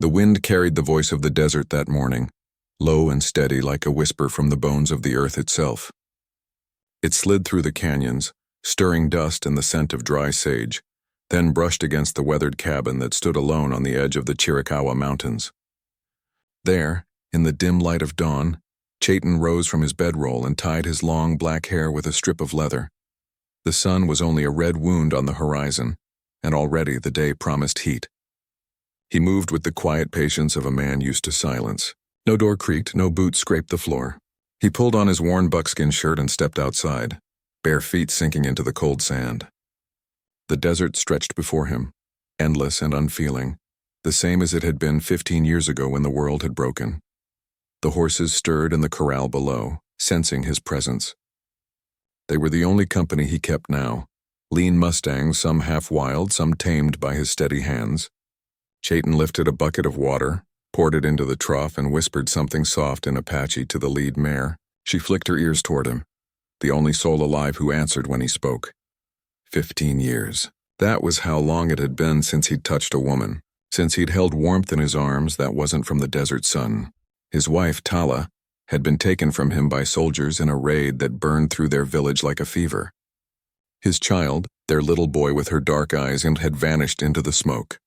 The wind carried the voice of the desert that morning, low and steady like a whisper from the bones of the earth itself. It slid through the canyons, stirring dust and the scent of dry sage, then brushed against the weathered cabin that stood alone on the edge of the Chiricahua Mountains. There, in the dim light of dawn, Chayton rose from his bedroll and tied his long black hair with a strip of leather. The sun was only a red wound on the horizon, and already the day promised heat. He moved with the quiet patience of a man used to silence. No door creaked, no boot scraped the floor. He pulled on his worn buckskin shirt and stepped outside, bare feet sinking into the cold sand. The desert stretched before him, endless and unfeeling, the same as it had been 15 years ago when the world had broken. The horses stirred in the corral below, sensing his presence. They were the only company he kept now, lean mustangs, some half-wild, some tamed by his steady hands. Chayton lifted a bucket of water, poured it into the trough, and whispered something soft in Apache to the lead mare. She flicked her ears toward him, the only soul alive who answered when he spoke. 15 years. That was how long it had been since he'd touched a woman, since he'd held warmth in his arms that wasn't from the desert sun. His wife, Tala, had been taken from him by soldiers in a raid that burned through their village like a fever. His child, their little boy with her dark eyes, had vanished into the smoke.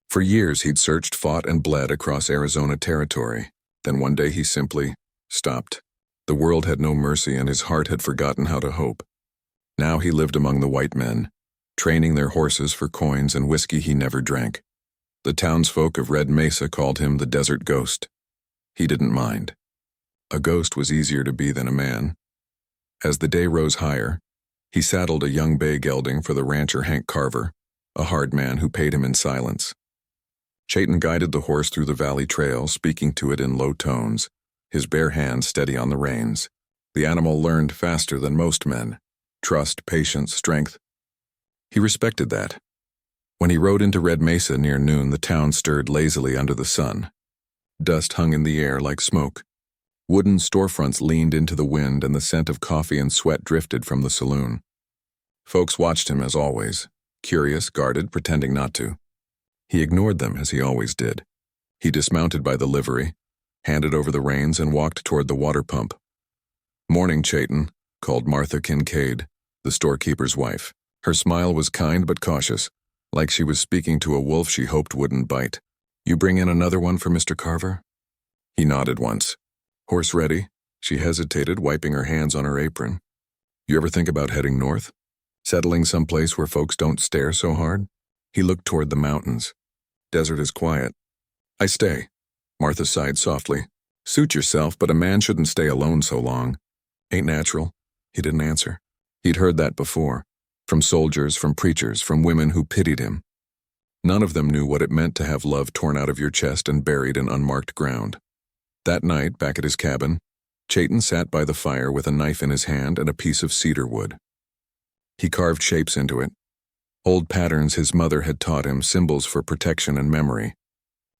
For years he'd searched, fought, and bled across Arizona territory. Then one day he simply stopped. The world had no mercy and his heart had forgotten how to hope. Now he lived among the white men, training their horses for coins and whiskey he never drank. The townsfolk of Red Mesa called him the Desert Ghost. He didn't mind. A ghost was easier to be than a man. As the day rose higher, he saddled a young bay gelding for the rancher Hank Carver, a hard man who paid him in silence. Chayton guided the horse through the valley trail, speaking to it in low tones, his bare hand steady on the reins. The animal learned faster than most men. Trust, patience, strength. He respected that. When he rode into Red Mesa near noon, the town stirred lazily under the sun. Dust hung in the air like smoke. Wooden storefronts leaned into the wind and the scent of coffee and sweat drifted from the saloon. Folks watched him as always, curious, guarded, pretending not to. He ignored them as he always did. He dismounted by the livery, handed over the reins, and walked toward the water pump. "Morning, Chayton," called Martha Kincaid, the storekeeper's wife. Her smile was kind but cautious, like she was speaking to a wolf she hoped wouldn't bite. "You bring in another one for Mr. Carver?" He nodded once. "Horse ready?" She hesitated, wiping her hands on her apron. "You ever think about heading north? Settling someplace where folks don't stare so hard?" He looked toward the mountains. "Desert is quiet." "I stay." Martha sighed softly. "Suit yourself, but a man shouldn't stay alone so long." "Ain't natural." He didn't answer. He'd heard that before, from soldiers, from preachers, from women who pitied him. None of them knew what it meant to have love torn out of your chest and buried in unmarked ground. That night, back at his cabin, Chayton sat by the fire with a knife in his hand and a piece of cedar wood. He carved shapes into it, old patterns his mother had taught him, symbols for protection and memory.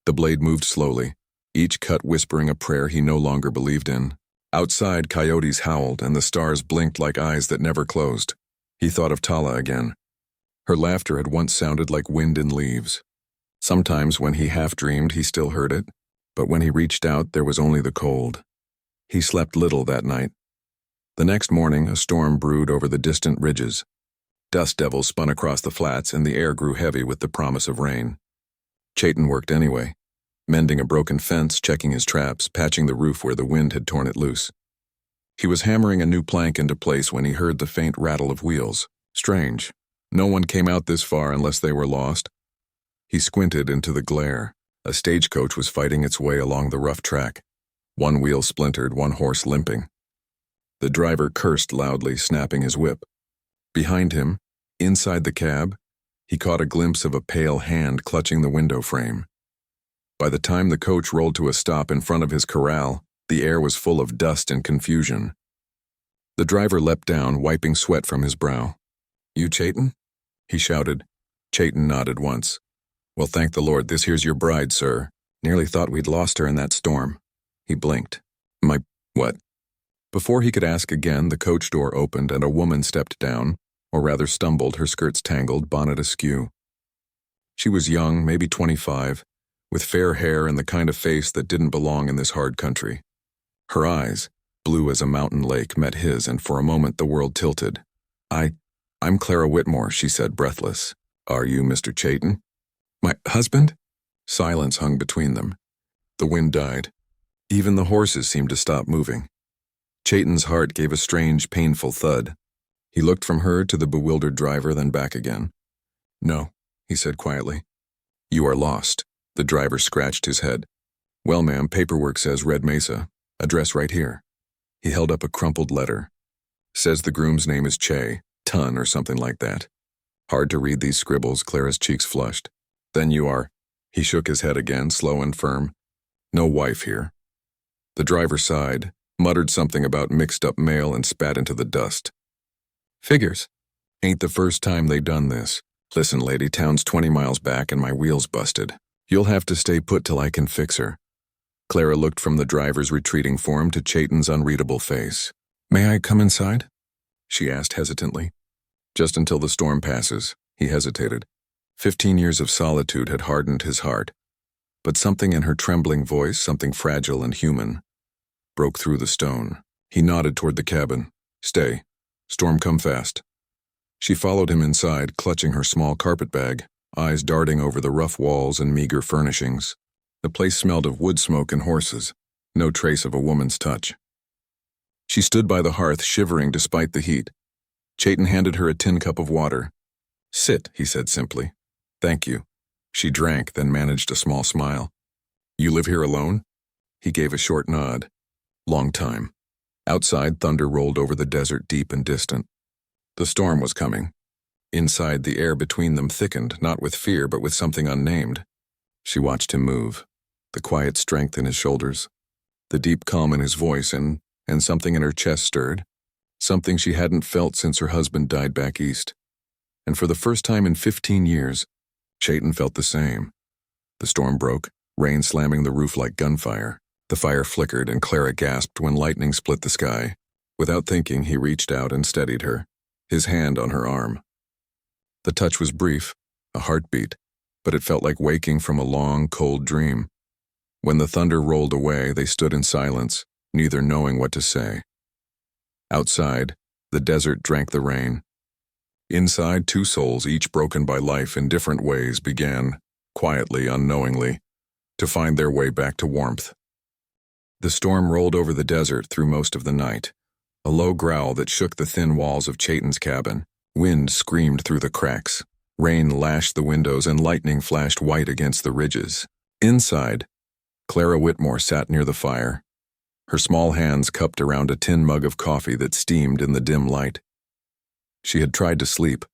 The blade moved slowly, each cut whispering a prayer he no longer believed in. Outside, coyotes howled and the stars blinked like eyes that never closed. He thought of Tala again. Her laughter had once sounded like wind in leaves. Sometimes when he half-dreamed, he still heard it, but when he reached out, there was only the cold. He slept little that night. The next morning, a storm brewed over the distant ridges. Dust devils spun across the flats and the air grew heavy with the promise of rain. Chayton worked anyway, mending a broken fence, checking his traps, patching the roof where the wind had torn it loose. He was hammering a new plank into place when he heard the faint rattle of wheels. Strange. No one came out this far unless they were lost. He squinted into the glare. A stagecoach was fighting its way along the rough track. One wheel splintered, one horse limping. The driver cursed loudly, snapping his whip. Behind him, inside the cab, he caught a glimpse of a pale hand clutching the window frame. By the time the coach rolled to a stop in front of his corral, the air was full of dust and confusion. The driver leapt down, wiping sweat from his brow. "You Chayton?" he shouted. Chayton nodded once. "Well, thank the Lord, this here's your bride, sir. Nearly thought we'd lost her in that storm." He blinked. "My, what?" Before he could ask again, the coach door opened and a woman stepped down, or rather stumbled, her skirts tangled, bonnet askew. She was young, maybe 25, with fair hair and the kind of face that didn't belong in this hard country. Her eyes, blue as a mountain lake, met his, and for a moment the world tilted. I'm Clara Whitmore," she said, breathless. "Are you Mr. Chayton?" "My husband?" Silence hung between them. The wind died. Even the horses seemed to stop moving. Chayton's heart gave a strange, painful thud. He looked from her to the bewildered driver, then back again. "No," he said quietly. "You are lost." The driver scratched his head. "Well, ma'am, paperwork says Red Mesa. Address right here." He held up a crumpled letter. "Says the groom's name is Ton or something like that." Hard to read these scribbles, Clara's cheeks flushed. "Then you are—" He shook his head again, slow and firm. "No wife here." The driver sighed, muttered something about mixed-up mail, and spat into the dust. "Figures. Ain't the first time they done this. Listen, lady, town's 20 miles back and my wheel's busted. You'll have to stay put till I can fix her." Clara looked from the driver's retreating form to Chayton's unreadable face. "May I come inside?" she asked hesitantly. "Just until the storm passes." He hesitated. 15 years of solitude had hardened his heart, but something in her trembling voice, something fragile and human, broke through the stone. He nodded toward the cabin. "Stay. Storm come fast." She followed him inside, clutching her small carpet bag, eyes darting over the rough walls and meager furnishings. The place smelled of wood smoke and horses, no trace of a woman's touch. She stood by the hearth, shivering despite the heat. Chayton handed her a tin cup of water. "Sit," he said simply. "Thank you." She drank, then managed a small smile. "You live here alone?" He gave a short nod. "Long time." Outside, thunder rolled over the desert, deep and distant. The storm was coming. Inside, the air between them thickened, not with fear, but with something unnamed. She watched him move, the quiet strength in his shoulders, the deep calm in his voice, and something in her chest stirred, something she hadn't felt since her husband died back east. And for the first time in 15 years, Chayton felt the same. The storm broke, rain slamming the roof like gunfire. The fire flickered, and Clara gasped when lightning split the sky. Without thinking, he reached out and steadied her, his hand on her arm. The touch was brief, a heartbeat, but it felt like waking from a long, cold dream. When the thunder rolled away, they stood in silence, neither knowing what to say. Outside, the desert drank the rain. Inside, two souls, each broken by life in different ways, began, quietly, unknowingly, to find their way back to warmth. The storm rolled over the desert through most of the night, a low growl that shook the thin walls of Chayton's cabin. Wind screamed through the cracks. Rain lashed the windows, and lightning flashed white against the ridges. Inside, Clara Whitmore sat near the fire, her small hands cupped around a tin mug of coffee that steamed in the dim light. She had tried to sleep,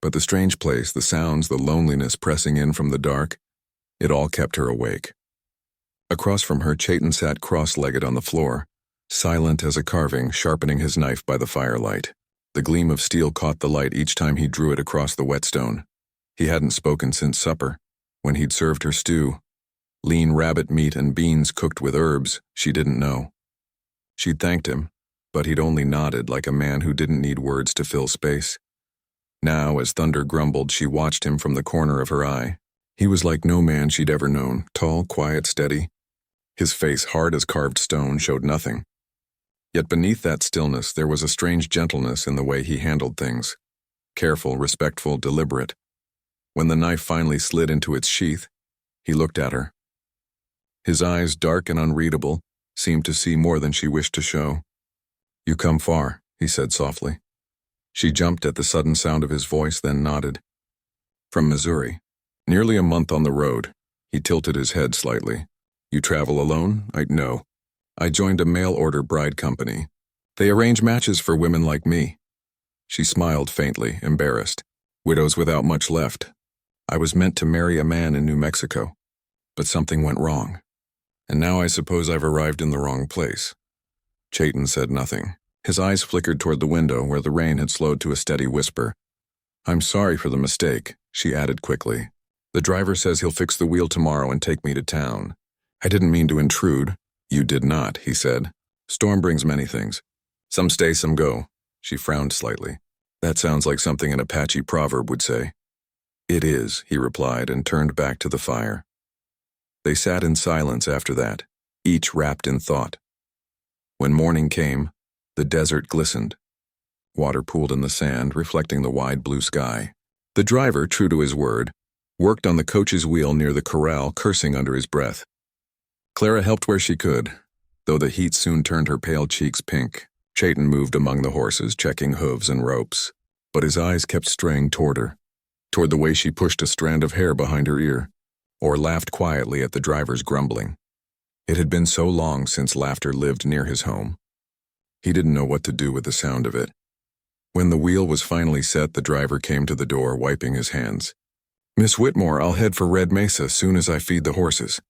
but the strange place, the sounds, the loneliness pressing in from the dark, it all kept her awake. Across from her, Chayton sat cross-legged on the floor, silent as a carving, sharpening his knife by the firelight. The gleam of steel caught the light each time he drew it across the whetstone. He hadn't spoken since supper, when he'd served her stew. Lean rabbit meat and beans cooked with herbs she didn't know. She'd thanked him, but he'd only nodded like a man who didn't need words to fill space. Now, as thunder grumbled, she watched him from the corner of her eye. He was like no man she'd ever known, tall, quiet, steady. His face, hard as carved stone, showed nothing. Yet beneath that stillness, there was a strange gentleness in the way he handled things. Careful, respectful, deliberate. When the knife finally slid into its sheath, he looked at her. His eyes, dark and unreadable, seemed to see more than she wished to show. "You come far," he said softly. She jumped at the sudden sound of his voice, then nodded. "From Missouri. Nearly a month on the road." He tilted his head slightly. "You travel alone?" "No. I joined a mail-order bride company. They arrange matches for women like me." She smiled faintly, embarrassed. "Widows without much left. I was meant to marry a man in New Mexico, but something went wrong. And now I suppose I've arrived in the wrong place." Chayton said nothing. His eyes flickered toward the window, where the rain had slowed to a steady whisper. "I'm sorry for the mistake," she added quickly. "The driver says he'll fix the wheel tomorrow and take me to town. I didn't mean to intrude." "You did not," he said. "Storm brings many things. Some stay, some go." She frowned slightly. "That sounds like something an Apache proverb would say." "It is," he replied, and turned back to the fire. They sat in silence after that, each wrapped in thought. When morning came, the desert glistened. Water pooled in the sand, reflecting the wide blue sky. The driver, true to his word, worked on the coach's wheel near the corral, cursing under his breath. Clara helped where she could, though the heat soon turned her pale cheeks pink. Chayton moved among the horses, checking hooves and ropes, but his eyes kept straying toward her, toward the way she pushed a strand of hair behind her ear, or laughed quietly at the driver's grumbling. It had been so long since laughter lived near his home. He didn't know what to do with the sound of it. When the wheel was finally set, the driver came to the door, wiping his hands. "Miss Whitmore, I'll head for Red Mesa soon as I feed the horses."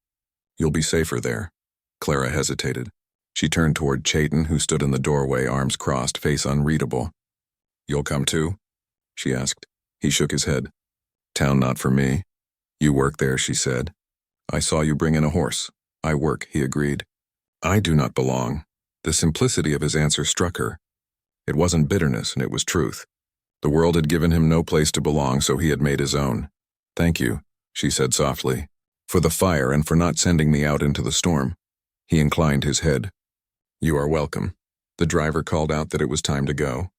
"You'll be safer there." Clara hesitated. She turned toward Chayton, who stood in the doorway, arms crossed, face unreadable. "You'll come too?" she asked. He shook his head. "Town not for me." "You work there," she said. "I saw you bring in a horse." "I work," he agreed. "I do not belong." The simplicity of his answer struck her. It wasn't bitterness, and it was truth. The world had given him no place to belong, so he had made his own. "Thank you," she said softly, "for the fire and for not sending me out into the storm." He inclined his head. "You are welcome." The driver called out that it was time to go.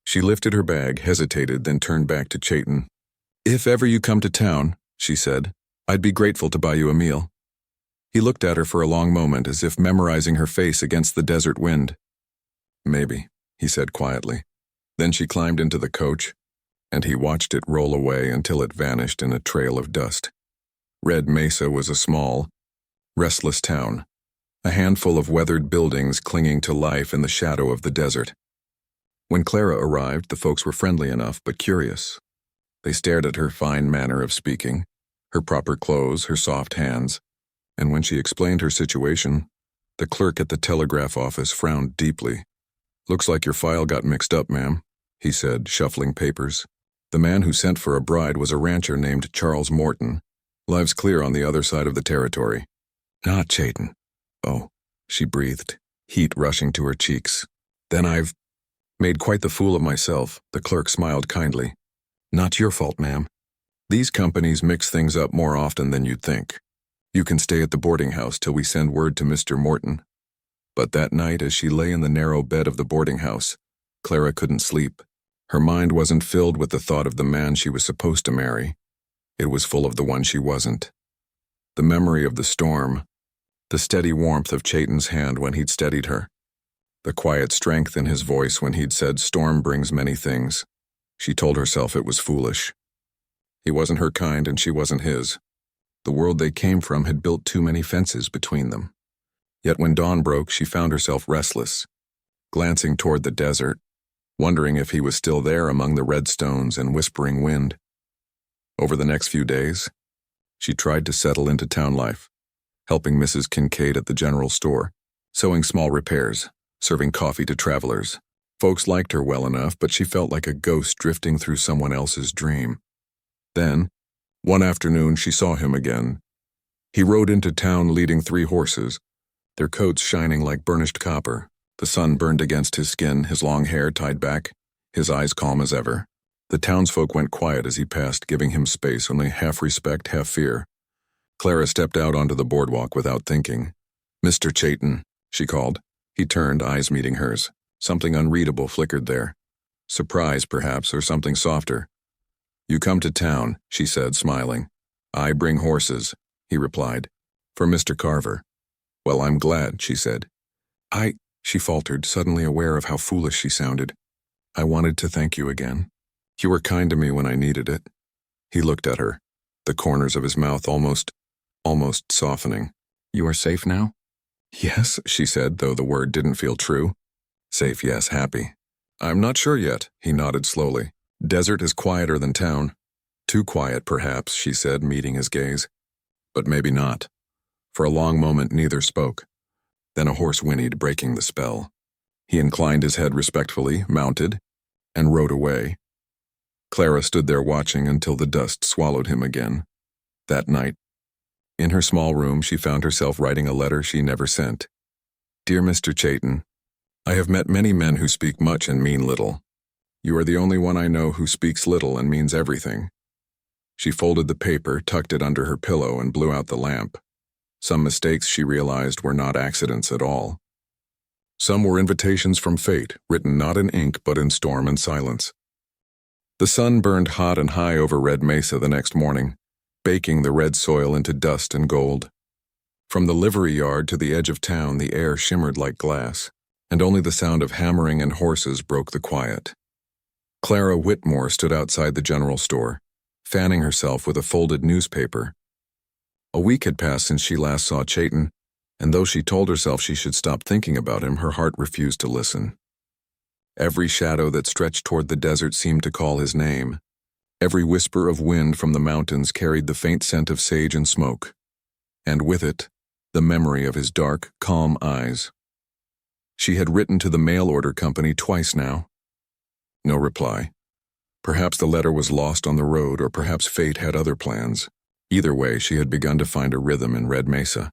She lifted her bag, hesitated, then turned back to Chayton. "If ever you come to town," she said, "I'd be grateful to buy you a meal." He looked at her for a long moment, as if memorizing her face against the desert wind. "Maybe," he said quietly. Then she climbed into the coach, and he watched it roll away until it vanished in a trail of dust. Red Mesa was a small, restless town, a handful of weathered buildings clinging to life in the shadow of the desert. When Clara arrived, the folks were friendly enough but curious. They stared at her fine manner of speaking, her proper clothes, her soft hands, and when she explained her situation, the clerk at the telegraph office frowned deeply. "Looks like your file got mixed up, ma'am," he said, shuffling papers. "The man who sent for a bride was a rancher named Charles Morton. Lives clear on the other side of the territory." "Not Chayton." "Oh," she breathed, heat rushing to her cheeks. "Then I've made quite the fool of myself." The clerk smiled kindly. "Not your fault, ma'am. These companies mix things up more often than you'd think. You can stay at the boarding house till we send word to Mr. Morton." But that night, as she lay in the narrow bed of the boarding house, Clara couldn't sleep. Her mind wasn't filled with the thought of the man she was supposed to marry. It was full of the one she wasn't. The memory of the storm, the steady warmth of Chayton's hand when he'd steadied her, the quiet strength in his voice when he'd said, "Storm brings many things." She told herself it was foolish. He wasn't her kind and she wasn't his. The world they came from had built too many fences between them. Yet when dawn broke, she found herself restless, glancing toward the desert, wondering if he was still there among the red stones and whispering wind. Over the next few days, she tried to settle into town life, helping Mrs. Kincaid at the general store, sewing small repairs, serving coffee to travelers. Folks liked her well enough, but she felt like a ghost drifting through someone else's dream. Then, one afternoon, she saw him again. He rode into town leading 3 horses, their coats shining like burnished copper. The sun burned against his skin, his long hair tied back, his eyes calm as ever. The townsfolk went quiet as he passed, giving him space, only half respect, half fear. Clara stepped out onto the boardwalk without thinking. "Mr. Chayton," she called. He turned, eyes meeting hers. Something unreadable flickered there. Surprise, perhaps, or something softer. "You come to town," she said, smiling. "I bring horses," he replied. "For Mr. Carver." "Well, I'm glad," she said. She faltered, suddenly aware of how foolish she sounded. "I wanted to thank you again. You were kind to me when I needed it." He looked at her, the corners of his mouth almost softening. "You are safe now?" "Yes," she said, though the word didn't feel true. "Safe, yes, happy." "I'm not sure yet," he nodded slowly. "Desert is quieter than town." "Too quiet, perhaps," she said, meeting his gaze. "But maybe not." For a long moment, neither spoke. Then a horse whinnied, breaking the spell. He inclined his head respectfully, mounted, and rode away. Clara stood there watching until the dust swallowed him again. That night, in her small room, she found herself writing a letter she never sent. "Dear Mr. Chayton, I have met many men who speak much and mean little. You are the only one I know who speaks little and means everything." She folded the paper, tucked it under her pillow, and blew out the lamp. Some mistakes, she realized, were not accidents at all. Some were invitations from fate, written not in ink but in storm and silence. The sun burned hot and high over Red Mesa the next morning, baking the red soil into dust and gold. From the livery yard to the edge of town, the air shimmered like glass, and only the sound of hammering and horses broke the quiet. Clara Whitmore stood outside the general store, fanning herself with a folded newspaper. A week had passed since she last saw Chayton, and though she told herself she should stop thinking about him, her heart refused to listen. Every shadow that stretched toward the desert seemed to call his name. Every whisper of wind from the mountains carried the faint scent of sage and smoke, and with it, the memory of his dark, calm eyes. She had written to the mail order company twice now. No reply. Perhaps the letter was lost on the road, or perhaps fate had other plans. Either way, she had begun to find a rhythm in Red Mesa,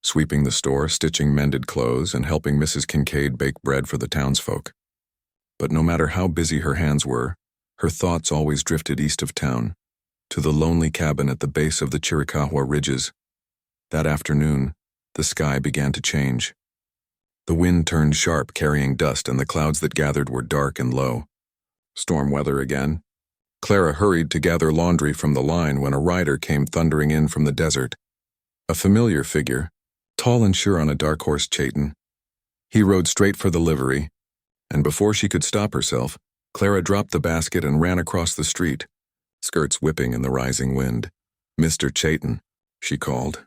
sweeping the store, stitching mended clothes, and helping Mrs. Kincaid bake bread for the townsfolk. But no matter how busy her hands were, her thoughts always drifted east of town, to the lonely cabin at the base of the Chiricahua Ridges. That afternoon, the sky began to change. The wind turned sharp, carrying dust, and the clouds that gathered were dark and low. Storm weather again. Clara hurried to gather laundry from the line when a rider came thundering in from the desert. A familiar figure, tall and sure on a dark horse Chayton. He rode straight for the livery, and before she could stop herself, Clara dropped the basket and ran across the street, skirts whipping in the rising wind. "Mr. Chayton," she called.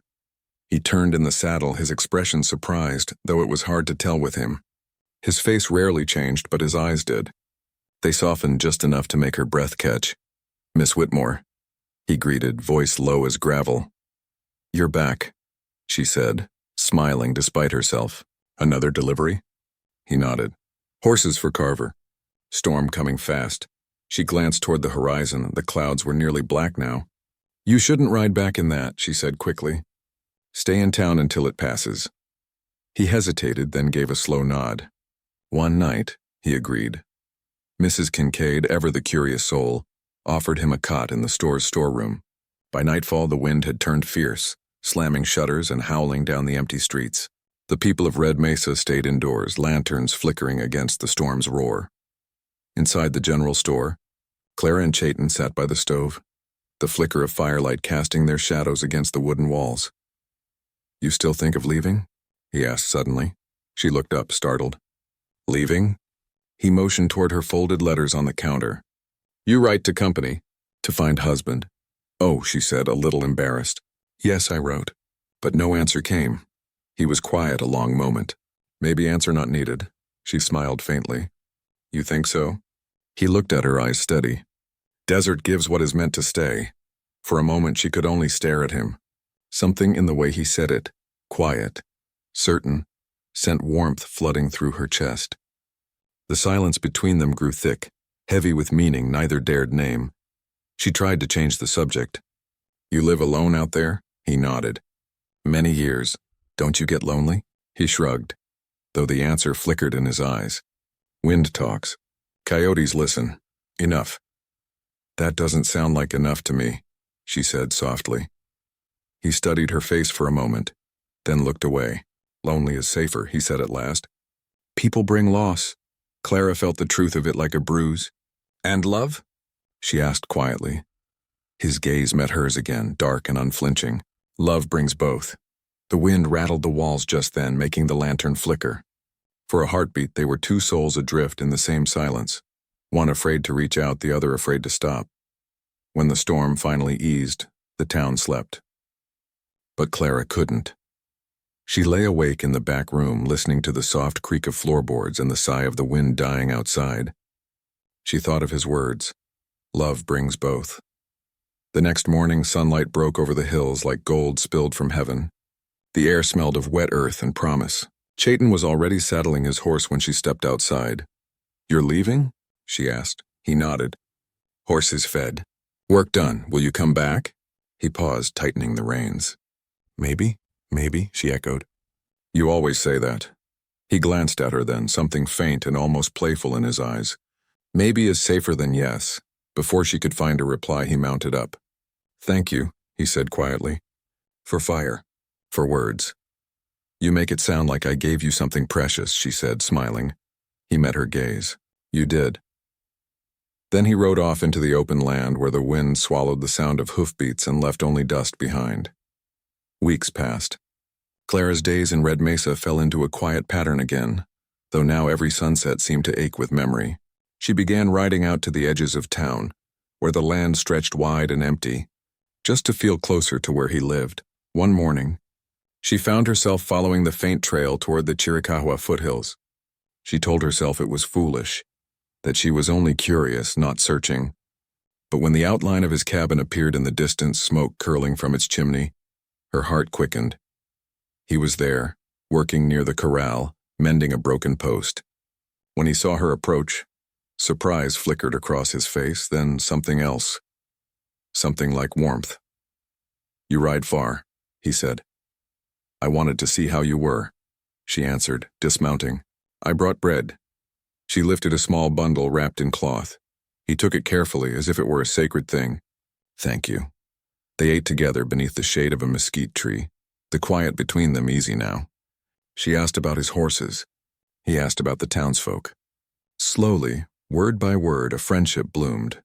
He turned in the saddle, his expression surprised, though it was hard to tell with him. His face rarely changed, but his eyes did. They softened just enough to make her breath catch. "Miss Whitmore," he greeted, voice low as gravel. "You're back," she said, smiling despite herself. "Another delivery?" He nodded. "Horses for Carver. Storm coming fast." She glanced toward the horizon. The clouds were nearly black now. "You shouldn't ride back in that," she said quickly. "Stay in town until it passes." He hesitated, then gave a slow nod. "One night," he agreed. Mrs. Kincaid, ever the curious soul, offered him a cot in the store's storeroom. By nightfall, the wind had turned fierce, slamming shutters and howling down the empty streets. The people of Red Mesa stayed indoors, lanterns flickering against the storm's roar. Inside the general store, Clara and Chayton sat by the stove, the flicker of firelight casting their shadows against the wooden walls. "You still think of leaving?" he asked suddenly. She looked up, startled. "Leaving?" He motioned toward her folded letters on the counter. "You write to company, to find husband." "Oh," she said, a little embarrassed. "Yes, I wrote." But no answer came. He was quiet a long moment. "Maybe answer not needed." She smiled faintly. "You think so?" He looked at her, eyes steady. Desert gives what is meant to stay. For a moment she could only stare at him. Something in the way he said it, quiet, certain, sent warmth flooding through her chest. The silence between them grew thick, heavy with meaning neither dared name. She tried to change the subject. "You live alone out there?" He nodded. "Many years. Don't you get lonely?" He shrugged, though the answer flickered in his eyes. "Wind talks. Coyotes listen. Enough." "That doesn't sound like enough to me," she said softly. He studied her face for a moment, then looked away. "Lonely is safer," he said at last. "People bring loss." Clara felt the truth of it like a bruise. "And love?" she asked quietly. His gaze met hers again, dark and unflinching. "Love brings both." The wind rattled the walls just then, making the lantern flicker. For a heartbeat, they were two souls adrift in the same silence, one afraid to reach out, the other afraid to stop. When the storm finally eased, the town slept. But Clara couldn't. She lay awake in the back room, listening to the soft creak of floorboards and the sigh of the wind dying outside. She thought of his words. Love brings both. The next morning, sunlight broke over the hills like gold spilled from heaven. The air smelled of wet earth and promise. Chayton was already saddling his horse when she stepped outside. "You're leaving?" she asked. He nodded. "Horses fed. Work done. Will you come back?" He paused, tightening the reins. "Maybe, maybe," she echoed. "You always say that." He glanced at her then, something faint and almost playful in his eyes. "Maybe is safer than yes." Before she could find a reply, he mounted up. "Thank you," he said quietly. "For fire." for words. "You make it sound like I gave you something precious," she said, smiling. He met her gaze. "You did." Then he rode off into the open land where the wind swallowed the sound of hoofbeats and left only dust behind. Weeks passed. Clara's days in Red Mesa fell into a quiet pattern again, though now every sunset seemed to ache with memory. She began riding out to the edges of town, where the land stretched wide and empty, just to feel closer to where he lived. One morning, she found herself following the faint trail toward the Chiricahua foothills. She told herself it was foolish, that she was only curious, not searching. But when the outline of his cabin appeared in the distance, smoke curling from its chimney, her heart quickened. He was there, working near the corral, mending a broken post. When he saw her approach, surprise flickered across his face, then something else. Something like warmth. "You ride far," he said. "I wanted to see how you were," she answered, dismounting. "I brought bread." She lifted a small bundle wrapped in cloth. He took it carefully, as if it were a sacred thing. "Thank you." They ate together beneath the shade of a mesquite tree, the quiet between them easy now. She asked about his horses. He asked about the townsfolk. Slowly, word by word, a friendship bloomed.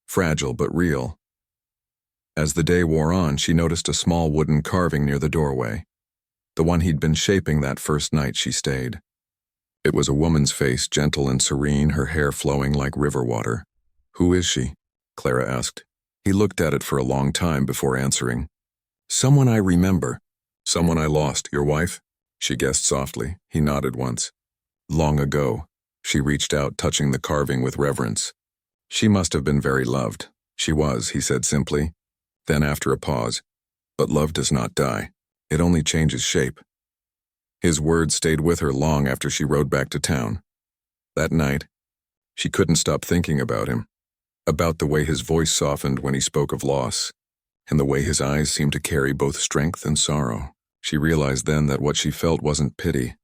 Fragile but real. As the day wore on, she noticed a small wooden carving near the doorway. The one he'd been shaping that first night she stayed. It was a woman's face, gentle and serene, her hair flowing like river water. "Who is she?" Clara asked. He looked at it for a long time before answering. "Someone I remember." "Someone I lost, your wife?" She guessed softly. He nodded once. "Long ago." She reached out, touching the carving with reverence. "She must have been very loved." "She was," he said simply. Then after a pause, "But love does not die. It only changes shape." His words stayed with her long after she rode back to town. That night, she couldn't stop thinking about him, about the way his voice softened when he spoke of loss, and the way his eyes seemed to carry both strength and sorrow. She realized then that what she felt wasn't pity,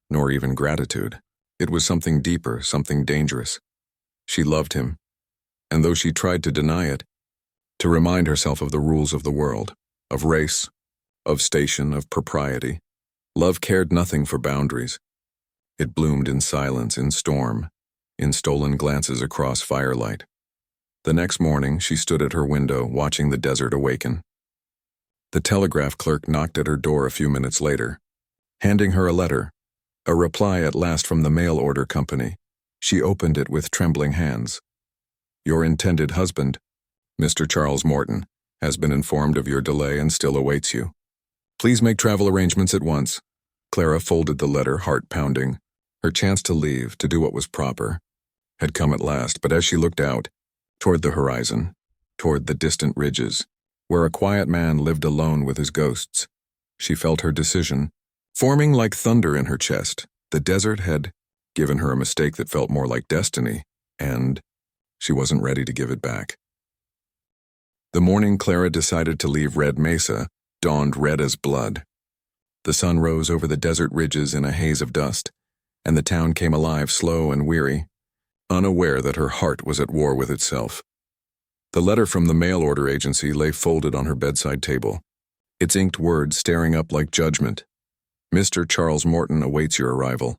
nor even gratitude. It was something deeper, something dangerous. She loved him, and though she tried to deny it, to remind herself of the rules of the world, of race, of station, of propriety, love cared nothing for boundaries. It bloomed in silence, in storm, in stolen glances across firelight. The next morning, she stood at her window, watching the desert awaken. The telegraph clerk knocked at her door a few minutes later, handing her a letter, a reply at last from the mail order company. She opened it with trembling hands. "Your intended husband, Mr. Charles Morton, has been informed of your delay and still awaits you. Please make travel arrangements at once." Clara folded the letter, heart pounding. Her chance to leave, to do what was proper, had come at last, but as she looked out, toward the horizon, toward the distant ridges, where a quiet man lived alone with his ghosts, she felt her decision forming like thunder in her chest. The desert had given her a mistake that felt more like destiny, and she wasn't ready to give it back. The morning Clara decided to leave Red Mesa dawned red as blood. The sun rose over the desert ridges in a haze of dust, and the town came alive, slow and weary, unaware that her heart was at war with itself. The letter from the mail order agency lay folded on her bedside table, its inked words staring up like judgment. "Mr. Charles Morton awaits your arrival."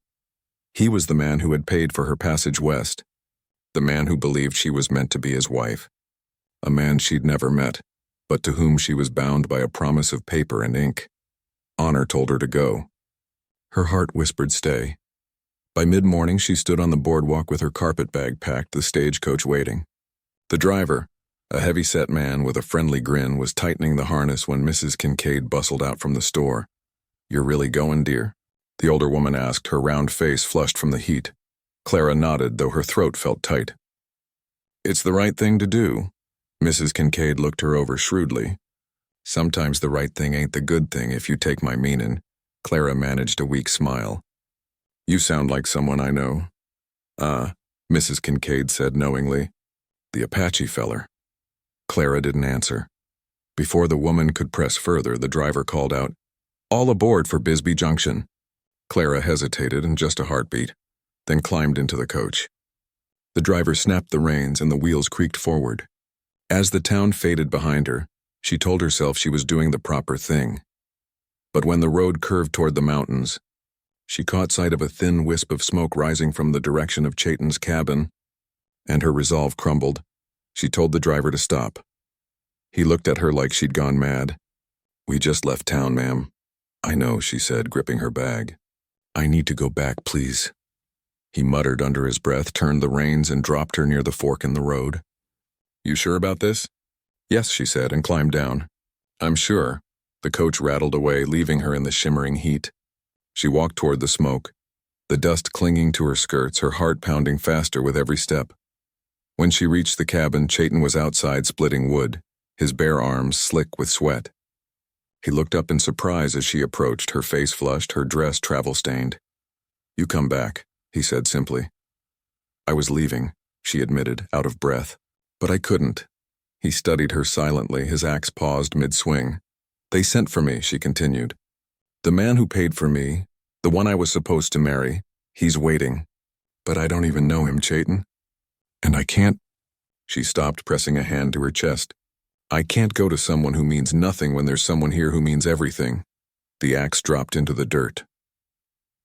He was the man who had paid for her passage west, the man who believed she was meant to be his wife, a man she'd never met, but to whom she was bound by a promise of paper and ink. Honor told her to go. Her heart whispered stay. By mid-morning, she stood on the boardwalk with her carpet bag packed, the stagecoach waiting. The driver, a heavy-set man with a friendly grin, was tightening the harness when Mrs. Kincaid bustled out from the store. "You're really going, dear?" the older woman asked, her round face flushed from the heat. Clara nodded, though her throat felt tight. "It's the right thing to do." Mrs. Kincaid looked her over shrewdly. "Sometimes the right thing ain't the good thing, if you take my meanin'." Clara managed a weak smile. "You sound like someone I know." Mrs. Kincaid said knowingly. "The Apache feller." Clara didn't answer. Before the woman could press further, the driver called out, "All aboard for Bisbee Junction." Clara hesitated in just a heartbeat, then climbed into the coach. The driver snapped the reins and the wheels creaked forward. As the town faded behind her, she told herself she was doing the proper thing. But when the road curved toward the mountains, she caught sight of a thin wisp of smoke rising from the direction of Chayton's cabin, and her resolve crumbled. She told the driver to stop. He looked at her like she'd gone mad. "We just left town, ma'am." "I know," she said, gripping her bag. "I need to go back, please." He muttered under his breath, turned the reins, and dropped her near the fork in the road. "You sure about this?" "Yes," she said, and climbed down. "I'm sure." The coach rattled away, leaving her in the shimmering heat. She walked toward the smoke, the dust clinging to her skirts, her heart pounding faster with every step. When she reached the cabin, Chayton was outside splitting wood, his bare arms slick with sweat. He looked up in surprise as she approached, her face flushed, her dress travel-stained. "You come back," he said simply. "I was leaving," she admitted, out of breath. "But I couldn't." He studied her silently, his axe paused mid-swing. "They sent for me," she continued. "The man who paid for me, the one I was supposed to marry, he's waiting. But I don't even know him, Chayton. And I can't—" She stopped, pressing a hand to her chest. "I can't go to someone who means nothing when there's someone here who means everything." The axe dropped into the dirt.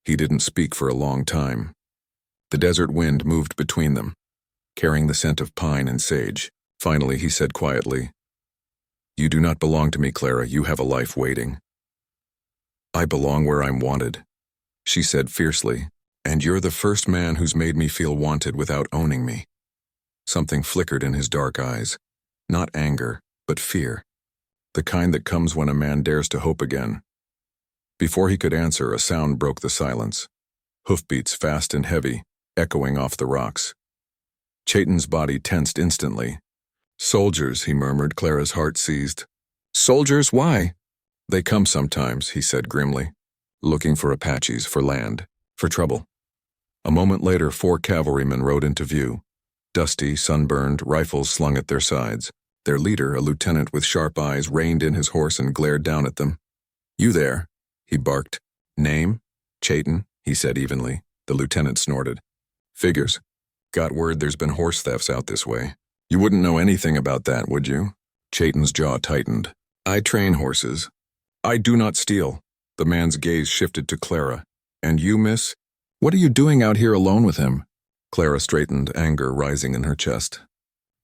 He didn't speak for a long time. The desert wind moved between them, carrying the scent of pine and sage. Finally, he said quietly, "You do not belong to me, Clara. You have a life waiting." "I belong where I'm wanted," she said fiercely, "and you're the first man who's made me feel wanted without owning me." Something flickered in his dark eyes. Not anger, but fear. The kind that comes when a man dares to hope again. Before he could answer, a sound broke the silence. Hoofbeats fast and heavy, echoing off the rocks. Chayton's body tensed instantly. "Soldiers," he murmured, Clara's heart seized. "Soldiers? Why?" "They come sometimes," he said grimly. "Looking for Apaches, for land, for trouble." A moment later, 4 cavalrymen rode into view. Dusty, sunburned, rifles slung at their sides. Their leader, a lieutenant with sharp eyes, reined in his horse and glared down at them. "You there," he barked. "Name?" "Chayton," he said evenly. The lieutenant snorted. "Figures. Got word there's been horse thefts out this way. You wouldn't know anything about that, would you?" Chayton's jaw tightened. "I train horses. I do not steal." The man's gaze shifted to Clara. "And you, miss? What are you doing out here alone with him?" Clara straightened, anger rising in her chest.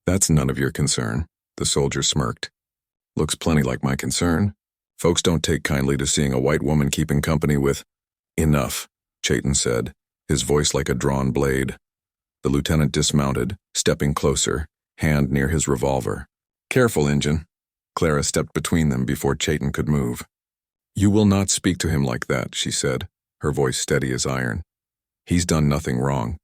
"That's none of your concern." The soldier smirked. "Looks plenty like my concern. Folks don't take kindly to seeing a white woman keeping company with—" "Enough," Chayton said, his voice like a drawn blade. The lieutenant dismounted, stepping closer, hand near his revolver. "Careful, Injun." Clara stepped between them before Chayton could move. "You will not speak to him like that," she said, her voice steady as iron. "He's done nothing wrong.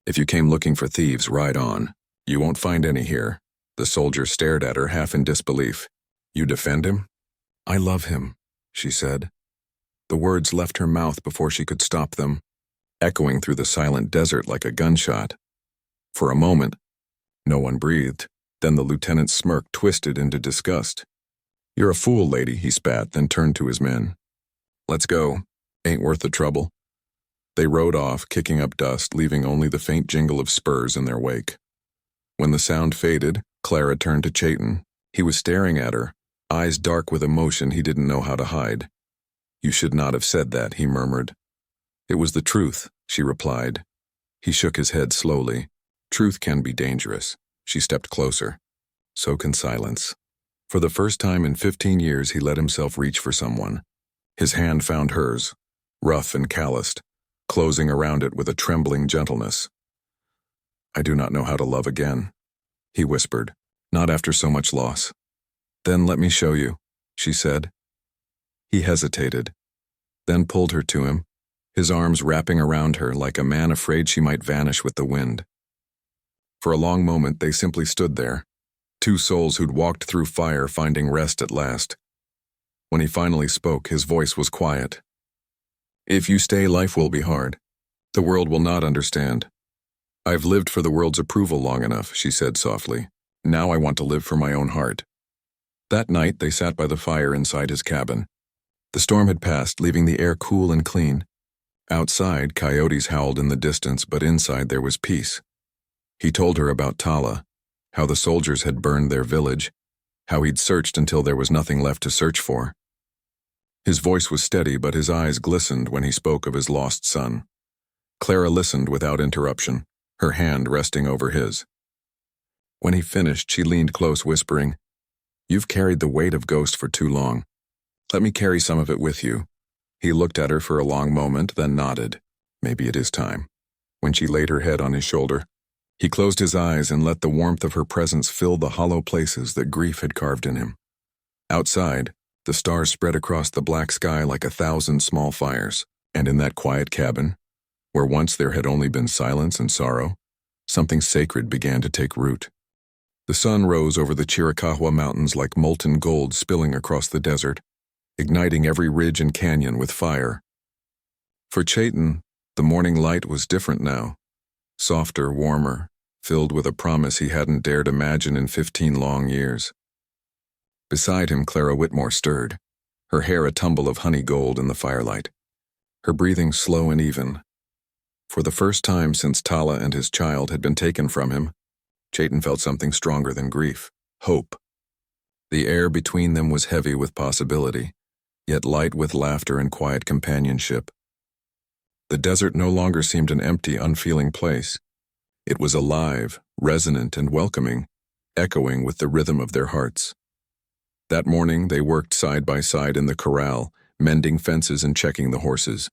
If you came looking for thieves, ride on. You won't find any here." The soldier stared at her, half in disbelief. "You defend him?" "I love him," she said. The words left her mouth before she could stop them, echoing through the silent desert like a gunshot. For a moment, no one breathed. Then the lieutenant's smirk twisted into disgust. "You're a fool, lady," he spat, then turned to his men. "Let's go. Ain't worth the trouble." They rode off, kicking up dust, leaving only the faint jingle of spurs in their wake. When the sound faded, Clara turned to Chayton. He was staring at her, eyes dark with emotion he didn't know how to hide. "You should not have said that," he murmured. "It was the truth," she replied. He shook his head slowly. "Truth can be dangerous." She stepped closer. So can silence. For the first time in 15 years, he let himself reach for someone. His hand found hers, rough and calloused, closing around it with a trembling gentleness. "I do not know how to love again," he whispered, "not after so much loss." "Then let me show you," she said. He hesitated, then pulled her to him, his arms wrapping around her like a man afraid she might vanish with the wind. For a long moment, they simply stood there, 2 souls who'd walked through fire finding rest at last. When he finally spoke, his voice was quiet. "If you stay, life will be hard. The world will not understand. I've lived for the world's approval long enough," she said softly. "Now I want to live for my own heart." That night, they sat by the fire inside his cabin. The storm had passed, leaving the air cool and clean. Outside, coyotes howled in the distance, but inside there was peace. He told her about Tala, how the soldiers had burned their village, how he'd searched until there was nothing left to search for. His voice was steady, but his eyes glistened when he spoke of his lost son. Clara listened without interruption, her hand resting over his. When he finished, she leaned close, whispering, "You've carried the weight of Ghost for too long. Let me carry some of it with you." He looked at her for a long moment, then nodded. Maybe it is time. When she laid her head on his shoulder, he closed his eyes and let the warmth of her presence fill the hollow places that grief had carved in him. Outside, the stars spread across the black sky like 1,000 small fires, and in that quiet cabin, where once there had only been silence and sorrow, something sacred began to take root. The sun rose over the Chiricahua Mountains like molten gold spilling across the desert, igniting every ridge and canyon with fire. For Chayton, the morning light was different now, softer, warmer, filled with a promise he hadn't dared imagine in 15 long years. Beside him, Clara Whitmore stirred, her hair a tumble of honey gold in the firelight, her breathing slow and even. For the first time since Tala and his child had been taken from him, Chayton felt something stronger than grief, hope. The air between them was heavy with possibility, yet light with laughter and quiet companionship. The desert no longer seemed an empty, unfeeling place. It was alive, resonant, and welcoming, echoing with the rhythm of their hearts. That morning, they worked side by side in the corral, mending fences and checking the horses.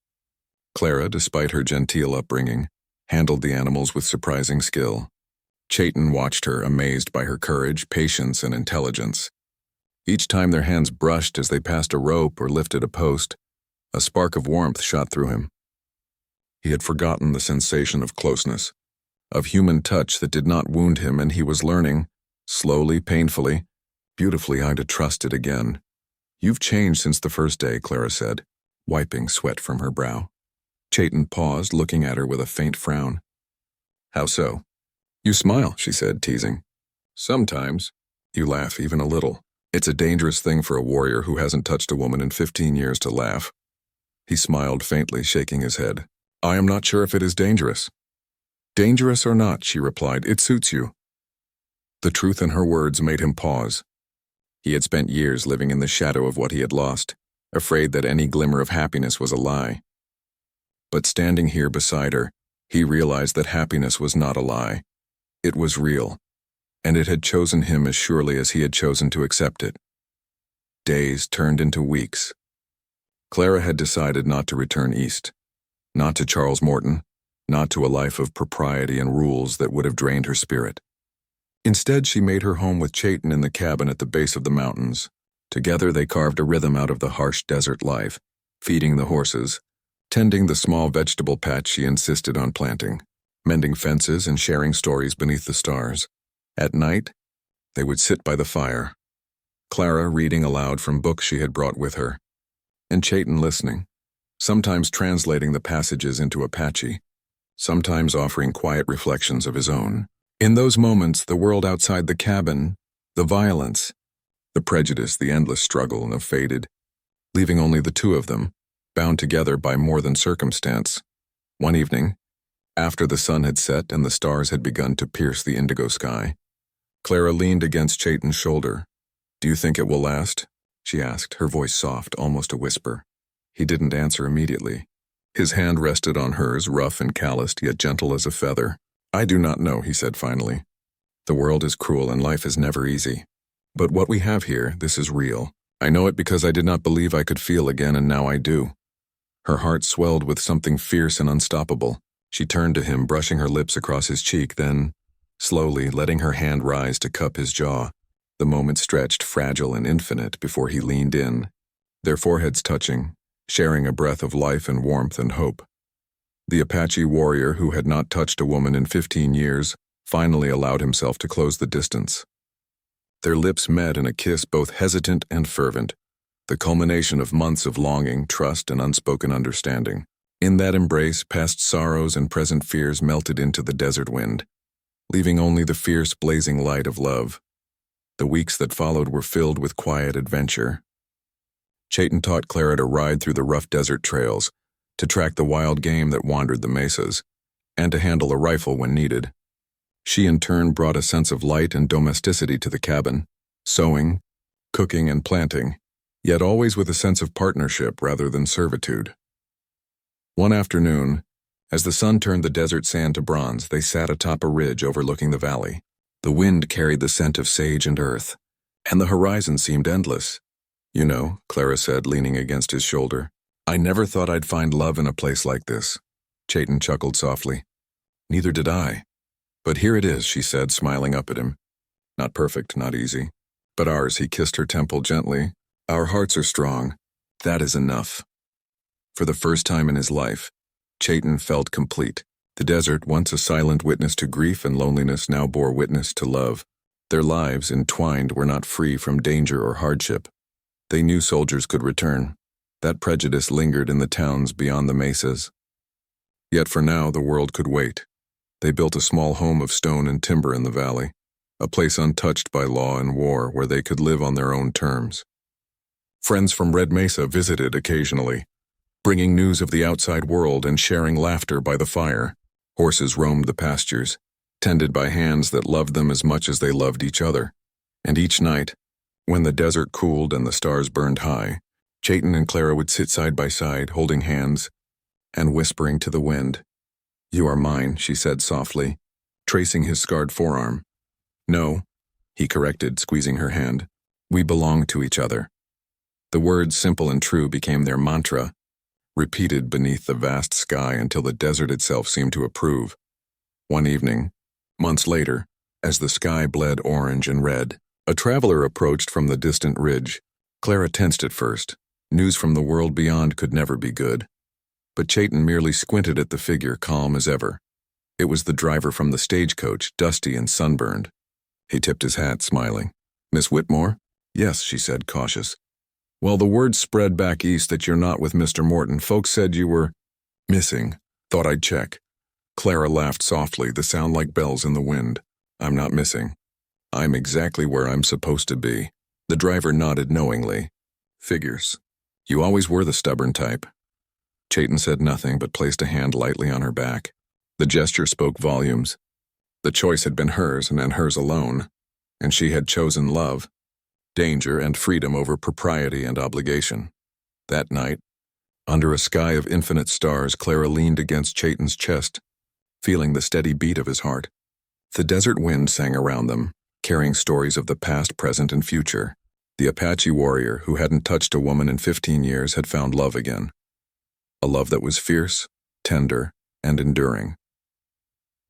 Clara, despite her genteel upbringing, handled the animals with surprising skill. Chayton watched her, amazed by her courage, patience, and intelligence. Each time their hands brushed as they passed a rope or lifted a post, a spark of warmth shot through him. He had forgotten the sensation of closeness, of human touch that did not wound him, and he was learning, slowly, painfully, beautifully, how to trust it again. "You've changed since the first day," Clara said, wiping sweat from her brow. Chayton paused, looking at her with a faint frown. "How so?" "You smile," she said, teasing. "Sometimes. You laugh, even a little. It's a dangerous thing for a warrior who hasn't touched a woman in 15 years to laugh." He smiled faintly, shaking his head. "I am not sure if it is dangerous." "Dangerous or not," she replied, "it suits you." The truth in her words made him pause. He had spent years living in the shadow of what he had lost, afraid that any glimmer of happiness was a lie. But standing here beside her, he realized that happiness was not a lie. It was real, and it had chosen him as surely as he had chosen to accept it. Days turned into weeks. Clara had decided not to return east, not to Charles Morton, not to a life of propriety and rules that would have drained her spirit. Instead, she made her home with Chayton in the cabin at the base of the mountains. Together they carved a rhythm out of the harsh desert life, feeding the horses, tending the small vegetable patch she insisted on planting, mending fences and sharing stories beneath the stars. At night, they would sit by the fire, Clara reading aloud from books she had brought with her, and Chayton listening, sometimes translating the passages into Apache, sometimes offering quiet reflections of his own. In those moments, the world outside the cabin, the violence, the prejudice, the endless struggle, faded, leaving only the two of them, bound together by more than circumstance. One evening, after the sun had set and the stars had begun to pierce the indigo sky, Clara leaned against Chayton's shoulder. "Do you think it will last?" she asked, her voice soft, almost a whisper. He didn't answer immediately. His hand rested on hers, rough and calloused, yet gentle as a feather. "I do not know," he said finally. "The world is cruel and life is never easy. But what we have here, this is real. I know it because I did not believe I could feel again, and now I do." Her heart swelled with something fierce and unstoppable. She turned to him, brushing her lips across his cheek, then, slowly, letting her hand rise to cup his jaw. The moment stretched, fragile and infinite, before he leaned in, their foreheads touching, sharing a breath of life and warmth and hope. The Apache warrior, who had not touched a woman in 15 years, finally allowed himself to close the distance. Their lips met in a kiss both hesitant and fervent, the culmination of months of longing, trust, and unspoken understanding. In that embrace, past sorrows and present fears melted into the desert wind, leaving only the fierce, blazing light of love. The weeks that followed were filled with quiet adventure. Chayton taught Clara to ride through the rough desert trails, to track the wild game that wandered the mesas, and to handle a rifle when needed. She in turn brought a sense of light and domesticity to the cabin, sewing, cooking, and planting, yet always with a sense of partnership rather than servitude. One afternoon, as the sun turned the desert sand to bronze, they sat atop a ridge overlooking the valley. The wind carried the scent of sage and earth, and the horizon seemed endless. "You know," Clara said, leaning against his shoulder, "I never thought I'd find love in a place like this." Chayton chuckled softly. "Neither did I. But here it is," she said, smiling up at him. "Not perfect, not easy. But ours," he kissed her temple gently. "Our hearts are strong. That is enough." For the first time in his life, Chayton felt complete. The desert, once a silent witness to grief and loneliness, now bore witness to love. Their lives, entwined, were not free from danger or hardship. They knew soldiers could return. That prejudice lingered in the towns beyond the mesas. Yet for now, the world could wait. They built a small home of stone and timber in the valley, a place untouched by law and war where they could live on their own terms. Friends from Red Mesa visited occasionally, bringing news of the outside world and sharing laughter by the fire. Horses roamed the pastures, tended by hands that loved them as much as they loved each other. And each night, when the desert cooled and the stars burned high, Chayton and Clara would sit side by side, holding hands and whispering to the wind. "You are mine," she said softly, tracing his scarred forearm. "No," he corrected, squeezing her hand. "We belong to each other." The words, simple and true, became their mantra, repeated beneath the vast sky until the desert itself seemed to approve. One evening, months later, as the sky bled orange and red, a traveler approached from the distant ridge. Clara tensed at first. News from the world beyond could never be good. But Chayton merely squinted at the figure, calm as ever. It was the driver from the stagecoach, dusty and sunburned. He tipped his hat, smiling. "Miss Whitmore?" "Yes," she said, cautious. "Well, the word spread back east that you're not with Mr. Morton. Folks said you were missing. Thought I'd check." Clara laughed softly, the sound like bells in the wind. "I'm not missing. I'm exactly where I'm supposed to be." The driver nodded knowingly. "Figures. You always were the stubborn type." Chayton said nothing but placed a hand lightly on her back. The gesture spoke volumes. The choice had been hers and hers alone, and she had chosen love, danger and freedom over propriety and obligation. That night, under a sky of infinite stars, Clara leaned against Chayton's chest, feeling the steady beat of his heart. The desert wind sang around them, carrying stories of the past, present, and future. The Apache warrior, who hadn't touched a woman in 15 years, had found love again. A love that was fierce, tender, and enduring.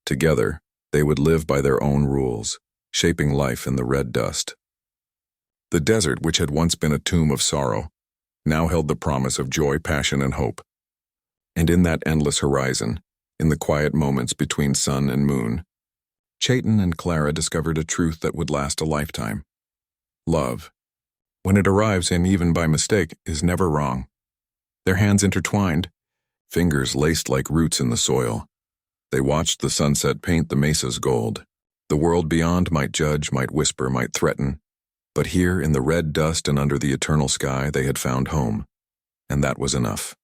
Together, they would live by their own rules, shaping life in the red dust. The desert, which had once been a tomb of sorrow, now held the promise of joy, passion, and hope. And in that endless horizon, in the quiet moments between sun and moon, Chayton and Clara discovered a truth that would last a lifetime. Love, when it arrives, and even by mistake, is never wrong. Their hands intertwined, fingers laced like roots in the soil. They watched the sunset paint the mesas gold. The world beyond might judge, might whisper, might threaten. But here, in the red dust and under the eternal sky, they had found home. And that was enough.